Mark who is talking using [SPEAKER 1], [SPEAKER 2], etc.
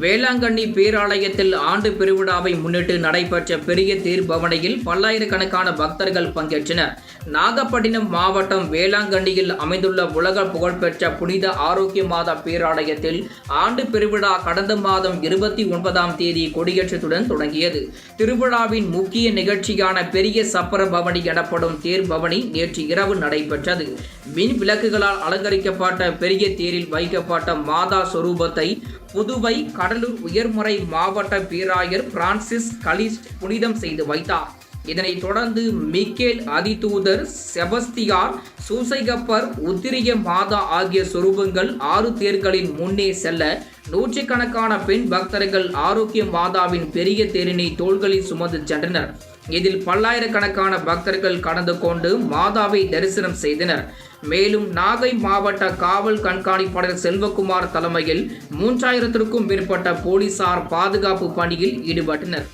[SPEAKER 1] வேளாங்கண்ணி பேராலயத்தில் ஆண்டு பெருவிழாவை முன்னிட்டு நடைபெற்ற பெரிய தேர்பவனியில் பல்லாயிரக்கணக்கான பக்தர்கள் பங்கேற்றனர். நாகப்பட்டினம் மாவட்டம் வேளாங்கண்ணியில் அமைந்துள்ள உலக புகழ்பெற்ற புனித ஆரோக்கிய மாதா பேராலயத்தில் ஆண்டு பெருவிழா கடந்த மாதம் 29ஆம் தேதி கொடியேற்றத்துடன் தொடங்கியது. திருவிழாவின் முக்கிய நிகழ்ச்சியான பெரிய சப்பர பவனி எனப்படும் தேர்பவனி நேற்று இரவு நடைபெற்றது. மின் விளக்குகளால் அலங்கரிக்கப்பட்ட பெரிய தேரில் வைக்கப்பட்ட மாதா சொரூபத்தை புதுவை கடலூர் உயர்மறை மாவட்ட பேராயர் பிரான்சிஸ் கலிஸ்ட் புனிதம் செய்து வைத்தார். இதனைத் தொடர்ந்து மிக்கேல் அதிதூதர் செபஸ்தியார் சூசைகப்பர் உத்திரிய மாதா ஆகிய சொரூபங்கள் 6 தேர்களின் முன்னே செல்ல நூற்றுக்கணக்கான பெண் பக்தர்கள் ஆரோக்கிய மாதாவின் பெரிய தேரினை தோள்களில் சுமந்து சென்றனர். இதில் பல்லாயிரக்கணக்கான பக்தர்கள் கலந்து கொண்டு மாதாவை தரிசனம் செய்தனர். மேலும் நாகை மாவட்ட காவல் கண்காணிப்பாளர் செல்வகுமார் தலைமையில் 3000க்கும் மேற்பட்ட போலீசார் பாதுகாப்பு பணியில் ஈடுபட்டனர்.